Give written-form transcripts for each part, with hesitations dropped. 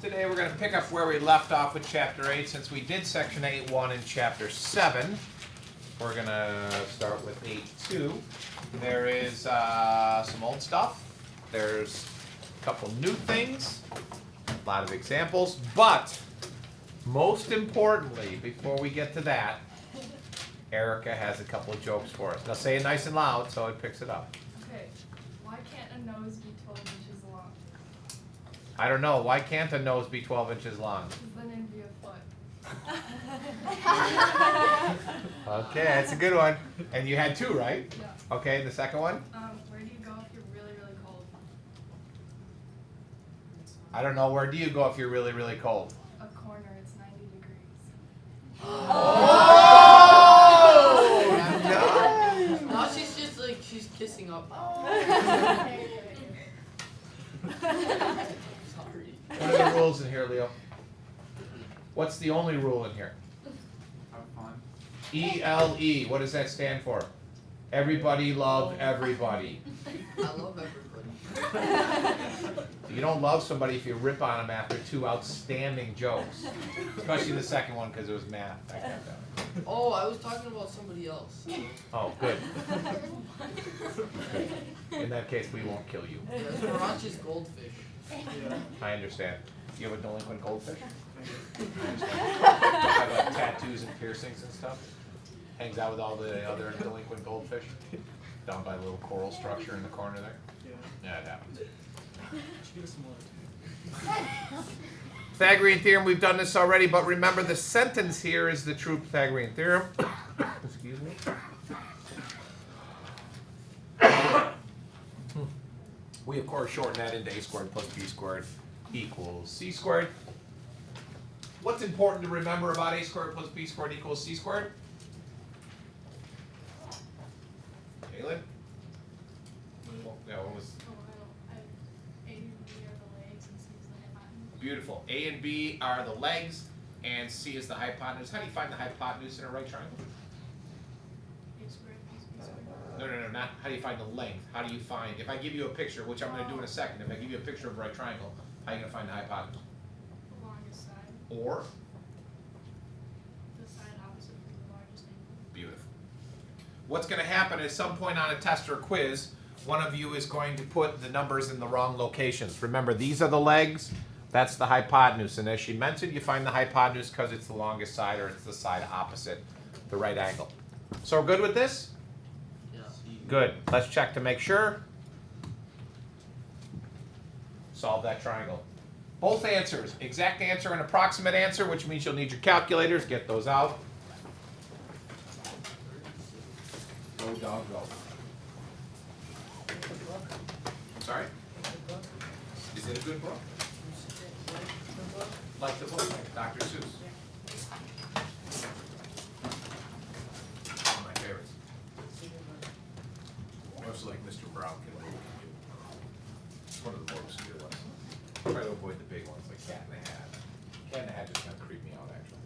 Today we're going to pick up where we left off with Chapter 8. Since we did Section 8.1 in Chapter 7, we're going to start with 8.2. There is some old stuff. There's a couple new things, a lot of examples, but most importantly, before we get to that, Erica has a couple of jokes for us. Now say it nice and loud so it picks it up. Okay, why can't a nose be 12 inches long? I don't know. Why can't a nose be 12 inches long? Because then it'd be a foot. Okay, that's a good one. And you had two, right? Yeah. Okay, the second one? Where do you go if you're really, really cold? I don't know. Where do you go if you're really, really cold? A corner, it's 90 degrees. Oh! Now she's just like, she's kissing up. Okay. Sorry. What are the rules in here, Leo? What's the only rule in here? Have fun. ELE. What does that stand for? Everybody love everybody. I love everybody. You don't love somebody if you rip on them after two outstanding jokes. Especially the second one because it was math. I got that. Oh, I was talking about somebody else. Oh, good. Good. In that case, we won't kill you. That's Maranchi's goldfish. I understand. You have a delinquent goldfish? I understand. Have like tattoos and piercings and stuff? Hangs out with all the other delinquent goldfish? Down by a little coral structure in the corner there? Yeah, it happens. Pythagorean theorem, we've done this already, but remember the sentence here is the true Pythagorean theorem. Excuse me. We, of course, shorten that into a squared plus b squared equals c squared. What's important to remember about a squared plus b squared equals c squared? Kaylin? Yeah, what was... A and B are the legs and C is the hypotenuse. Beautiful. A and B are the legs, and C is the hypotenuse. How do you find the hypotenuse in a right triangle? A squared plus B squared. No, not how do you find the length? How do you find, if I give you a picture, which I'm going to do in a second, if I give you a picture of a right triangle, how are you going to find the hypotenuse? The longest side. Or? The side opposite from the largest angle. Beautiful. What's going to happen at some point on a test or quiz, one of you is going to put the numbers in the wrong locations. Remember, these are the legs, that's the hypotenuse. And as she mentioned, you find the hypotenuse because it's the longest side or it's the side opposite the right angle. So we're good with this? Yeah. Good. Let's check to make sure. Solve that triangle. Both answers, exact answer and approximate answer, which means you'll need your calculators. Get those out. Go, dog, go. I'm sorry? Is it a good book? Like the book, like Dr. Seuss. One of my favorites. Most like Mr. Brown can read. It's one of the books here was. Try to avoid the big ones like Cat in the Hat. Cat in the Hat just kind of creeped me out actually.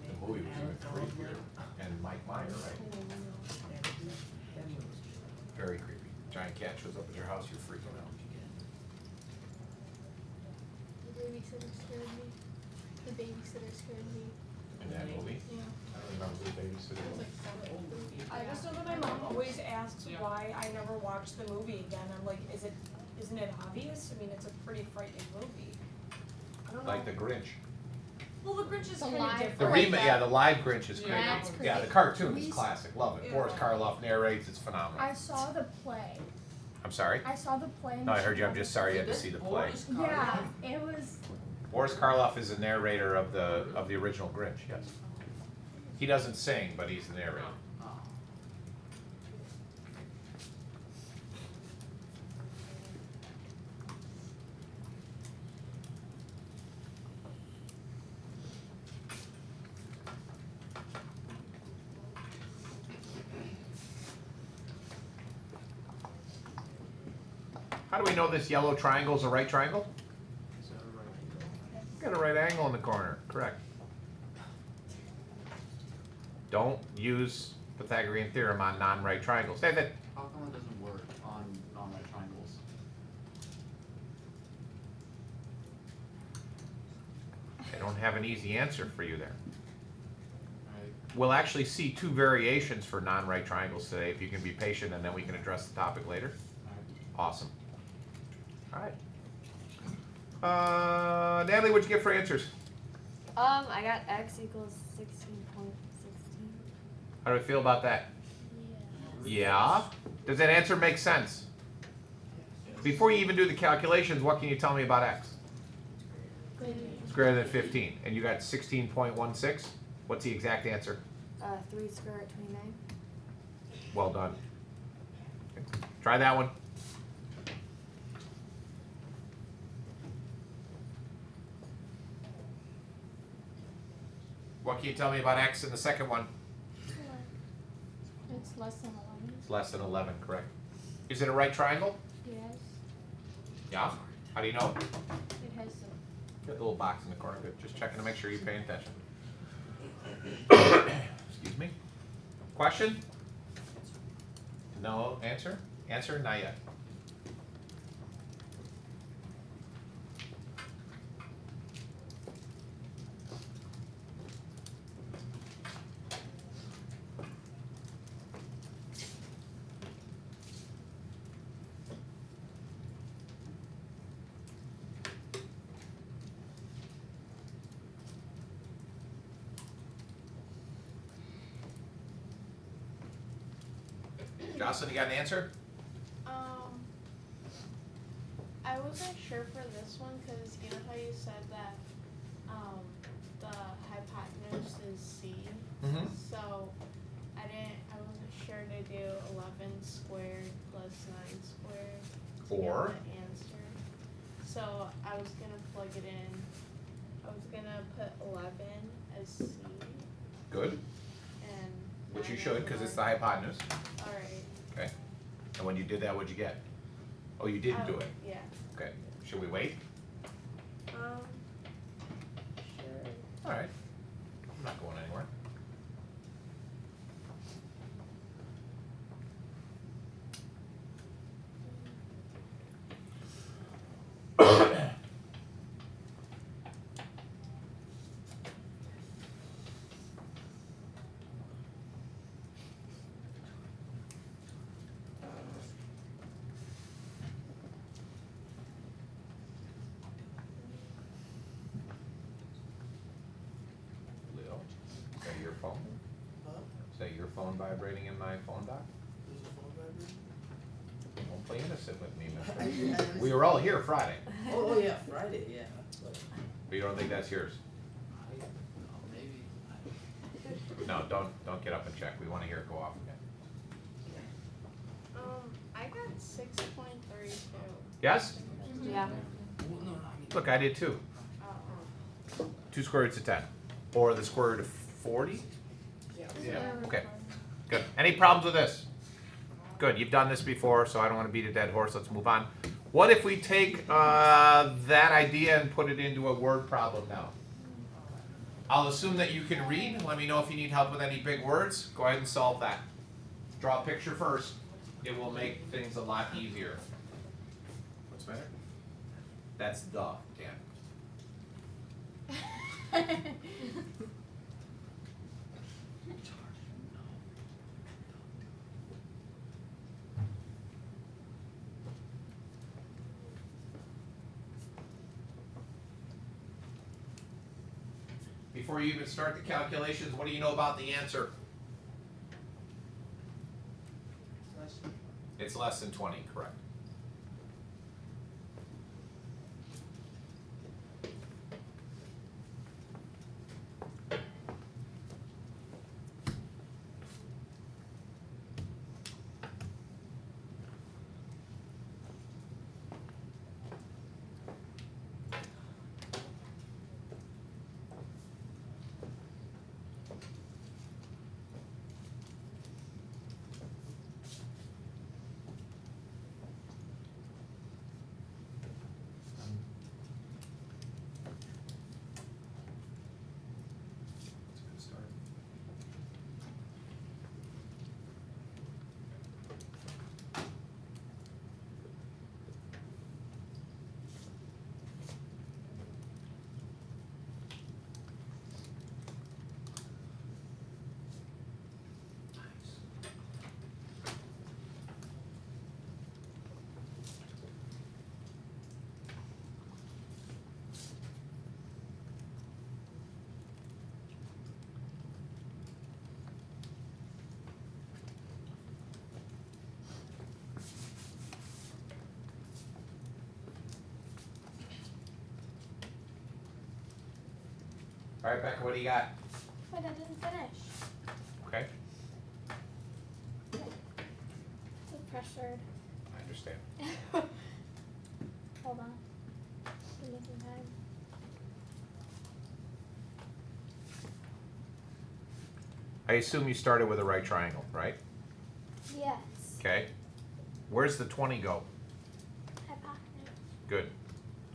The movie was even creepier. And Mike Meyer, right? Very creepy. Giant cat shows up at your house, you're freaking out. The babysitter scared me. The babysitter scared me. In that movie? Yeah. I don't remember the babysitter. I just know that my mom always asks why I never watched the movie again. I'm like, isn't it obvious? I mean, it's a pretty frightening movie. I don't know. Like the Grinch. Well, the Grinch is The kind of live different. The Like remake, that. yeah, the live Grinch is Yeah. great. That's Yeah, the great. cartoon is We- classic. Love it. Yeah. Boris Karloff narrates. It's phenomenal. I saw the play. I'm sorry? I saw the play. No, I heard you. I'm just sorry you had to see the play. Yeah, it was. Boris Karloff is the narrator of the original Grinch. Yes. He doesn't sing, but he's the narrator. How do we know this yellow triangle is a right triangle? Got a right angle in the corner. Correct. Don't use Pythagorean theorem on non-right triangles. Say that. How come it doesn't work on non-right triangles? I don't have an easy answer for you there. Right. We'll actually see two variations for non-right triangles today, if you can be patient, and then we can address the topic later. Awesome. All right. Natalie, what'd you get for answers? I got x equals 16.16. How do we feel about that? Yeah. Does that answer make sense? Before you even do the calculations, what can you tell me about x? It's greater than 15. And you got 16.16? What's the exact answer? 3 square root 29. Well done. Try that one. What can you tell me about x in the second one? It's less than 11. It's less than 11, correct. Is it a right triangle? Yes. Yeah. How do you know? It has a. Got the little box in the corner. Good. Just checking to make sure you're paying attention. Excuse me. Question? No answer? Answer? Not yet. Jocelyn, you got an answer? I wasn't sure for this one because you know how you said that the hypotenuse is C. Mm-hmm. So I wasn't sure to do 11 squared plus 9 squared to Or? get the answer. So I was gonna plug it in. I was gonna put 11 as C Good. and. Which you 9 should, as because it's the Y. hypotenuse. All right. Okay. And when you did that, what'd you get? Oh, you didn't do it. Yeah. Okay. Should we wait? Sure. All right. I'm not going anywhere. Leo, is that your phone? Huh? Is that your phone vibrating in my phone dock? There's a phone vibrating? Don't play innocent with me, Yeah, mister. We were all here Friday. Oh yeah, Friday, yeah. But But you don't think that's yours? maybe. No, don't get up and check. We want to hear it go off again. I got 6.32. Yes? Yeah. Well, no, I mean. Look, I did too. 2 square roots of 10. Or the square root of 40? Yeah. Okay, good. Any problems with this? Good, you've done this before, so I don't want to beat a dead horse. Let's move on. What if we take that idea and put it into a word problem now? I'll assume that you can read. Let me know if you need help with any big words. Go ahead and solve that. Draw a picture first. It will make things a lot easier. What's the matter? That's the, Dan. Before you even start the calculations, what do you know about the answer? It's less than 20, correct. All right, Becca, what do you got? Wait, I didn't finish. Okay, So pressured. I understand. Hold on. Give me some time. I assume you started with a right triangle, right? Yes. Okay. Where's the 20 go? Hypotenuse. Good,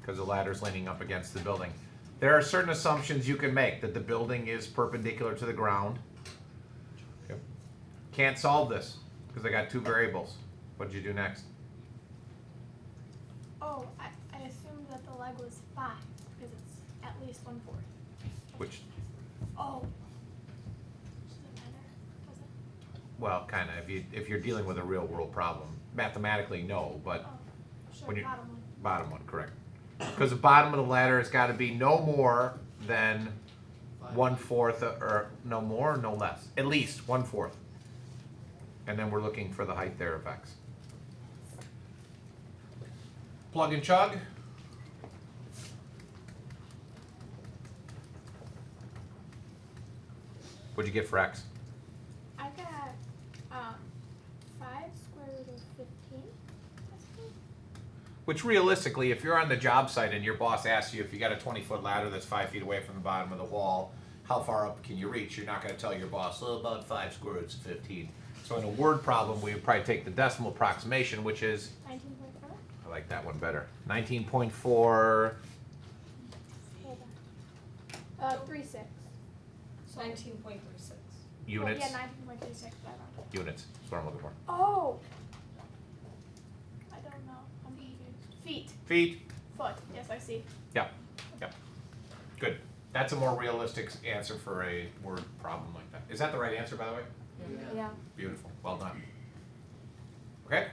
because the ladder's leaning up against the building. There are certain assumptions you can make, that the building is perpendicular to the ground. Yep. Can't solve this, because I got two variables. What did you do next? Oh, I assumed that the leg was 5 because it's at least 1/4. Which, Oh. Does it matter? Does it? well, kind of, if you're dealing with a real world problem. Mathematically, no, but Oh. Sure, when you- bottom one. bottom one, correct. Because the bottom of the ladder has got to be no more than 1/4, or no more or no less. At least 1/4. And then we're looking for the height there of x. Plug and chug. What'd you get for x? I got 5 square root of 15. Which realistically, if you're on the job site and your boss asks you if you got a 20-foot ladder that's 5 feet away from the bottom of the wall, how far up can you reach? You're not going to tell your boss, oh, about 5 square roots of 15. So in a word problem, we would probably take the decimal approximation, which is, 19.4. I like that one better, 19.4 Hold on. 36. 19.36. units. Oh, yeah, 19.36. That round. Units, that's what I'm looking for. Oh. I don't know. I'm confused. Feet. Feet. Foot. Yes, I see. Yep. Yep. Good. That's a more realistic answer for a word problem like that. Is that the right answer, by the way? Yeah. Beautiful. Well done. Okay?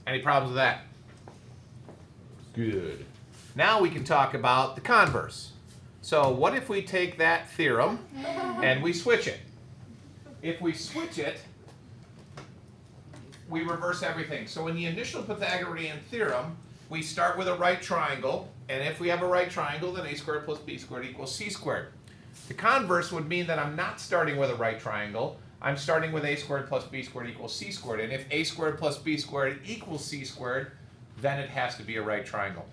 Any problems with that? Good. Now we can talk about the converse. So what if we take that theorem and we switch it? If we switch it, we reverse everything. So in the initial Pythagorean theorem, we start with a right triangle, and if we have a right triangle, then a squared plus b squared equals c squared. The converse would mean that I'm not starting with a right triangle, I'm starting with a squared plus b squared equals c squared, and if a squared plus b squared equals c squared, then it has to be a right triangle.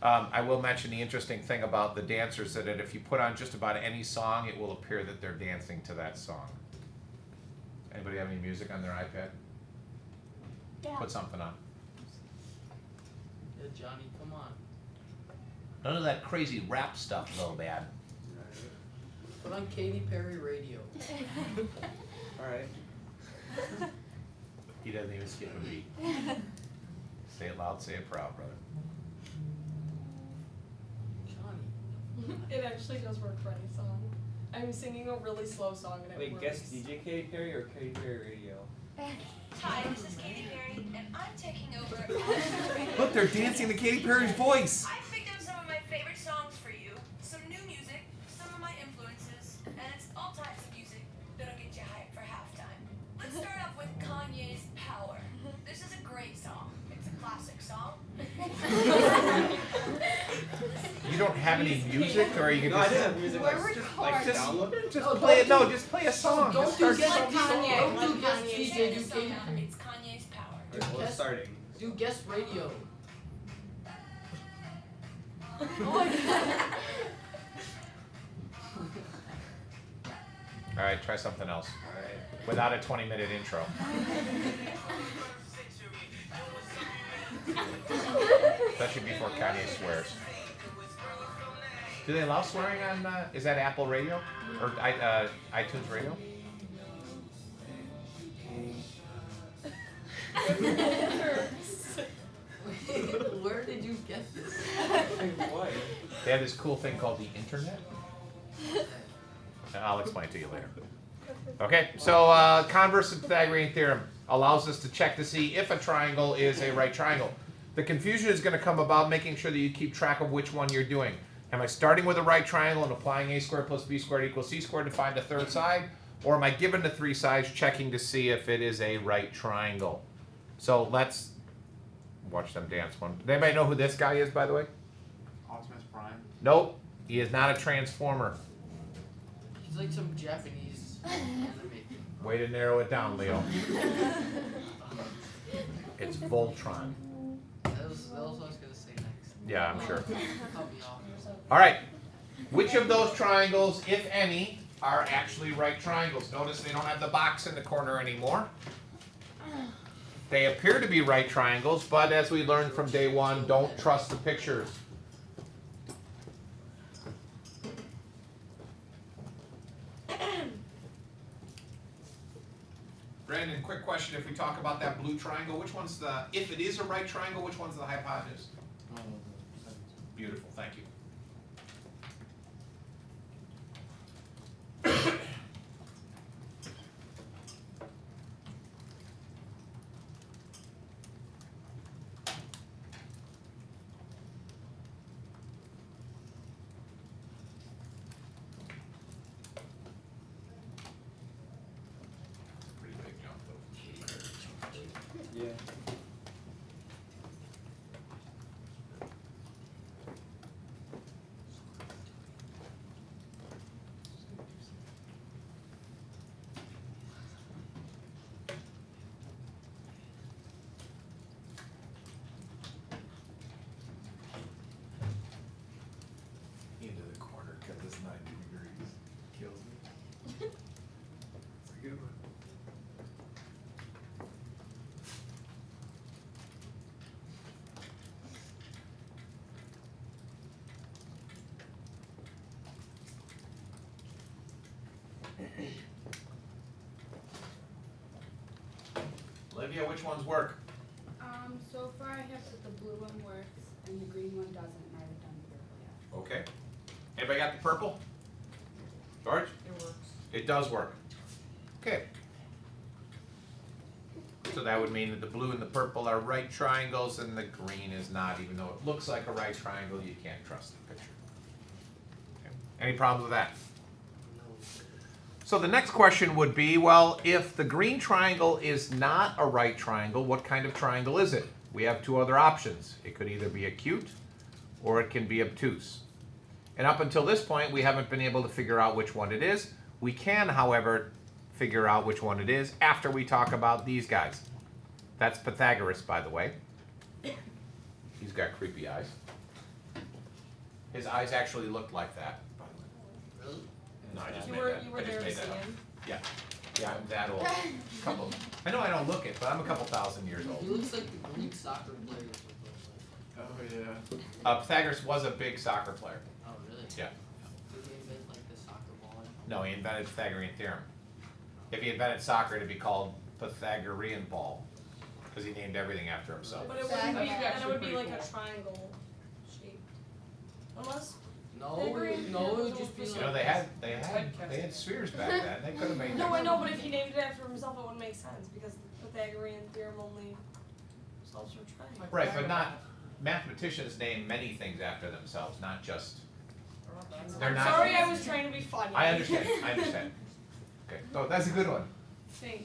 I will mention the interesting thing about the dancers, that if you put on just about any song, it will appear that they're dancing to that song. Anybody have any music on their iPad? Yeah. Put something on. Yeah, Johnny, come on. None of that crazy rap stuff though, bad. Put on Katy Perry radio. Alright. He doesn't even skip a beat. Say it loud, say it proud, brother. Johnny. It actually does work for any song. I'm singing a really slow song and it Wait, works. guess DJ Katy Perry or Katy Perry Radio? Hi, this is Katy Perry, and I'm taking over as Look, they're dancing to Katy Perry's voice. I picked up some of my favorite songs for you, some new music, some of my influences, and it's all types of music that'll get you hyped for halftime. Let's start off with Kanye's Power. This is a great song. It's a classic song. You don't have any music, or you can No, I just didn't have music like We're just like recording. download it. just No, play it. don't No, do- just play a song. Don't Just do start guess something. Kanye. Don't do guess Kanye. DJ, Say do the song Katy. out. It's Kanye's Power. Alright, well, it's starting. Do guess radio. All right, try something else. Alright. Without a 20-minute intro. Especially before Kanye swears. Do they allow swearing on, is that Apple Radio? Or iTunes Radio? Where did you get this? What? They have this cool thing called the internet. And I'll explain it to you later. Okay, so converse of Pythagorean theorem allows us to check to see if a triangle is a right triangle. The confusion is going to come about making sure that you keep track of which one you're doing. Am I starting with a right triangle and applying a squared plus b squared equals c squared to find a third side? Or am I given the three sides checking to see if it is a right triangle? So let's watch them dance one. Does anybody know who this guy is, by the way? Optimus Prime. Nope. He is not a transformer. He's like some Japanese anime. Way to narrow it down, Leo. It's Voltron. That was what I was gonna say next. Yeah, I'm sure. Cut me off. All right. Which of those triangles, if any, are actually right triangles? Notice they don't have the box in the corner anymore. They appear to be right triangles, but as we learned from day one, don't trust the pictures. Brandon, quick question. If we talk about that blue triangle, which one's the, if it is a right triangle, which one's the hypotenuse? Beautiful, thank you. Pretty big jump though. Yeah. Into the corner because it's 90 degrees. Kills me. It's a good one. Olivia, which ones work? So far I have that the blue one works and the green one doesn't, and I haven't done the purple yet. Okay. Anybody got the purple? George? It works. It does work. Okay. So that would mean that the blue and the purple are right triangles and the green is not, even though it looks like a right triangle, you can't trust the picture. Okay. Any problems with that? So the next question would be, well, if the green triangle is not a right triangle, what kind of triangle is it? We have two other options. It could either be acute or it can be obtuse. And up until this point, we haven't been able to figure out which one it is. We can, however, figure out which one it is after we talk about these guys. That's Pythagoras, by the way. He's got creepy eyes. His eyes actually looked like that, by the way. Really? No, I just You made were that. you I were just there to made see that up. him. Yeah. Yeah, I'm that old. I know I don't look it, but I'm a couple thousand years He old. looks like the Greek soccer player. Oh, yeah. Pythagoras was a big soccer player. Oh, really? Yeah. Did he invent like the soccer ball? No, he invented Pythagorean Theorem. If he invented soccer, it'd be called Pythagorean ball, because he named everything after himself. But it wouldn't be, That's then it would be actually like pretty a triangle shape. Unless, No, Pythagorean no, it would just be Theorem You know, like. they had spheres back then. They could have made. no, I know, but if he named it after himself, it wouldn't make sense because the Pythagorean theorem only solves for triangles. Right, but not mathematicians name many things after themselves, not just. They're not. Sorry, I was trying to be funny. I understand. I understand. Okay, so that's a good one. Thanks.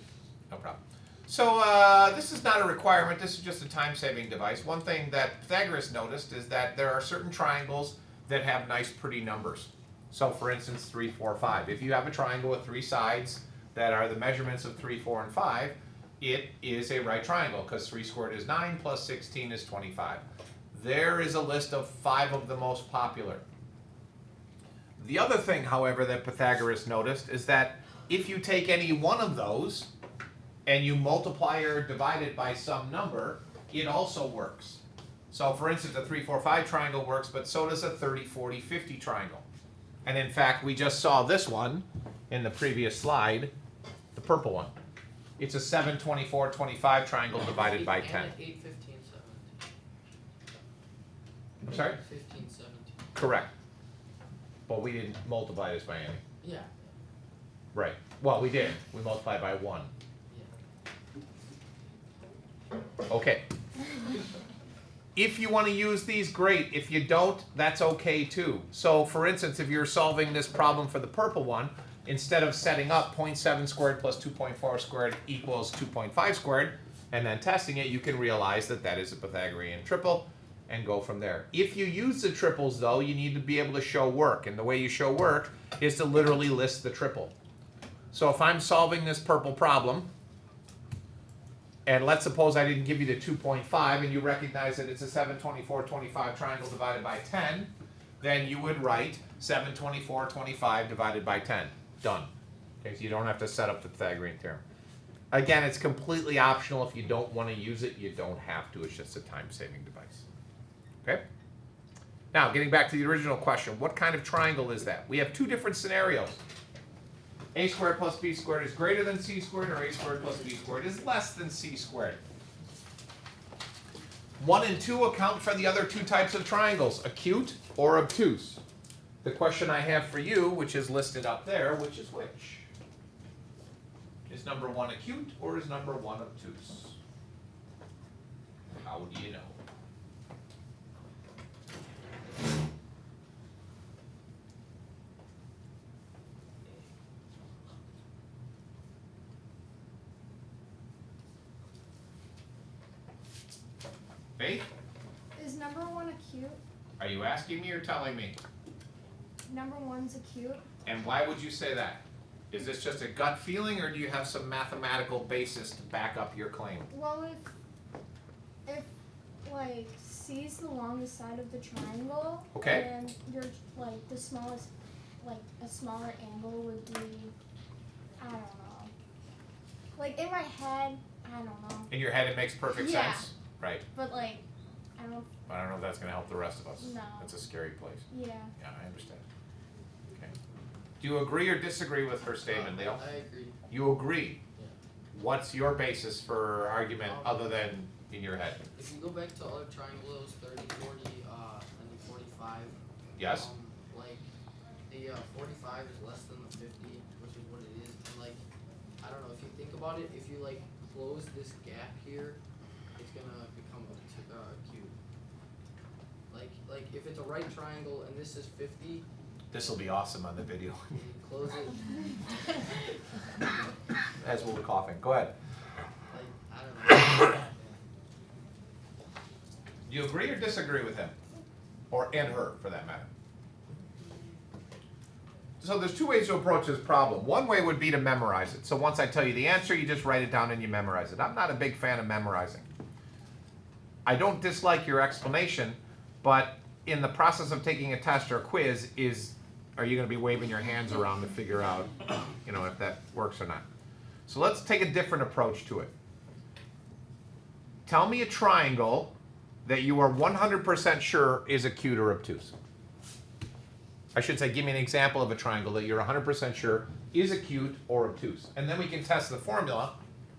No problem. So this is not a requirement. This is just a time-saving device. One thing that Pythagoras noticed is that there are certain triangles that have nice, pretty numbers. So, for instance, 3, 4, 5. If you have a triangle with 3 sides that are the measurements of 3, 4, and 5, it is a right triangle because 3 squared is 9 plus 16 is 25. There is a list of 5 of the most popular. The other thing, however, that Pythagoras noticed is that if you take any one of those and you multiply or divide it by some number, it also works. So for instance, a 3, 4, 5 triangle works, but so does a 30, 40, 50 triangle. And in fact, we just saw this one in the previous slide, the purple one. It's a 7, 24, 25 triangle divided by 10. And 8, 15, 17. I'm sorry? 15, 17. Correct. But we didn't multiply this by any. Yeah. Right. Well, we did. We multiplied by 1. Yeah. Okay. If you want to use these, great. If you don't, that's okay too. So for instance, if you're solving this problem for the purple one, instead of setting up 0.7 squared plus 2.4 squared equals 2.5 squared, and then testing it, you can realize that that is a Pythagorean triple, and go from there. If you use the triples, though, you need to be able to show work. And the way you show work is to literally list the triple. So if I'm solving this purple problem, and let's suppose I didn't give you the 2.5, and you recognize that it's a 7, 24, 25 triangle divided by 10, then you would write 7, 24, 25 divided by 10. Done. Okay, so you don't have to set up the Pythagorean theorem. Again, it's completely optional. If you don't want to use it, you don't have to. It's just a time-saving device. Okay? Now, getting back to the original question, what kind of triangle is that? We have two different scenarios. A squared plus b squared is greater than c squared, or a squared plus b squared is less than c squared. 1 and 2 account for the other two types of triangles, acute or obtuse. The question I have for you, which is listed up there, which is which? Is number 1 acute or is number 1 obtuse? How do you know? Faith? Is number 1 acute? Are you asking me or telling me? Number 1's acute? And why would you say that? Is this just a gut feeling, or do you have some mathematical basis to back up your claim? Well, if like C's the longest side of the triangle, Okay. and you're like the smallest, like a smaller angle would be, I don't know. Like in my head, I don't know. In your head, it makes perfect Yeah. sense. Right. But like, I don't. I don't know if that's going to help the rest of us. No. That's a scary place. Yeah. Yeah, I understand. Okay. Do you agree or disagree with her statement, Leo? I agree. You agree. Yeah. What's your basis for argument other than in your head? If you go back to other triangles, 30, 40, and the 45. Yes. Like, the 45 is less than the 50, which is what it is. And like, I don't know, if you think about it, if you like close this gap here, it's gonna become acute. Like if it's a right triangle and this is 50, This will be awesome on the video. and you close it, As we're coughing. Go ahead. like, I don't know. Do you agree or disagree with him? Or and her, for that matter. So there's two ways to approach this problem. One way would be to memorize it. So once I tell you the answer, you just write it down and you memorize it. I'm not a big fan of memorizing. I don't dislike your explanation, but in the process of taking a test or a quiz, are you going to be waving your hands around to figure out, if that works or not? So let's take a different approach to it. Tell me a triangle that you are 100% sure is acute or obtuse. I should say, give me an example of a triangle that you're 100% sure is acute or obtuse. And then we can test the formula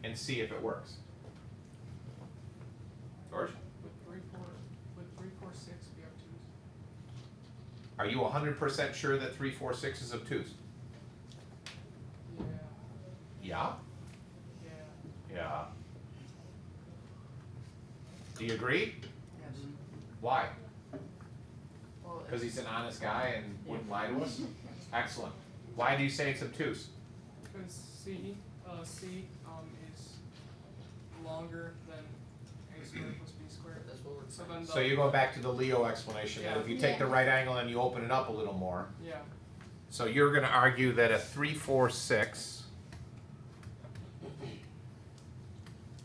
and see if it works. George? Would 3, 4, 6 be obtuse? Are you 100% sure that 3, 4, 6 is obtuse? Yeah. Yeah? Yeah. Yeah. Do you agree? Yes. Why? Well, Because he's an honest guy and wouldn't lie to us? Excellent. Why do you say it's obtuse? because C is longer than a squared plus b squared. That's what we're So then So you go back to the Leo explanation, that if you take the right angle and you open it up a little more, Yeah. so you're going to argue that a 3, 4, 6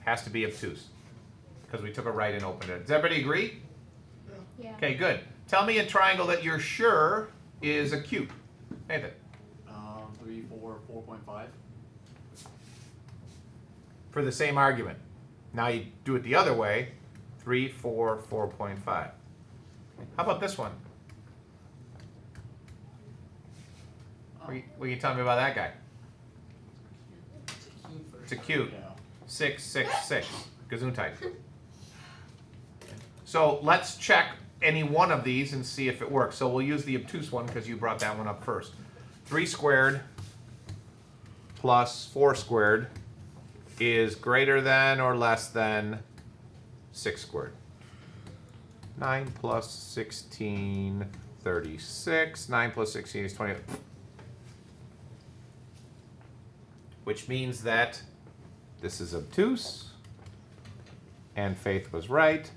has to be obtuse, because we took a right and opened it. Does everybody agree? Yeah. Okay, good. Tell me a triangle that you're sure is acute. Nathan. 3, 4, 4.5. For the same argument. Now you do it the other way. 3, 4, 4.5. How about this one? What can you tell me about that guy? It's acute. Yeah. 6, 6, 6. Gesundheit. So let's check any one of these and see if it works. So we'll use the obtuse one because you brought that one up first. 3 squared plus 4 squared is greater than or less than 6 squared. 9 plus 16, 36. 9 plus 16 is 20. Which means that this is obtuse, and Faith was right.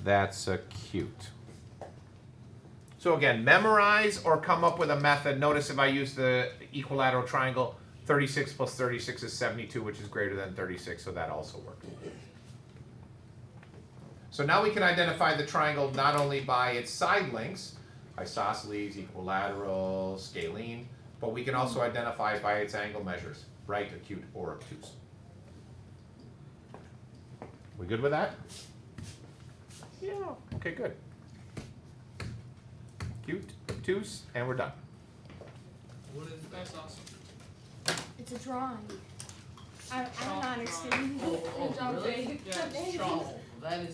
that's acute. So again, memorize or come up with a method. Notice if I use the equilateral triangle, 36 plus 36 is 72, which is greater than 36, so that also works. So now we can identify the triangle not only by its side lengths, isosceles, equilateral, scalene, but we can also identify it by its angle measures, right, acute, or obtuse. We good with that? Yeah, okay, good. Acute, obtuse, and we're done. What is that? That's awesome. It's a drawing. I'm an honor student. Oh, Good job, really? Faith. Yeah, it's Oh, that is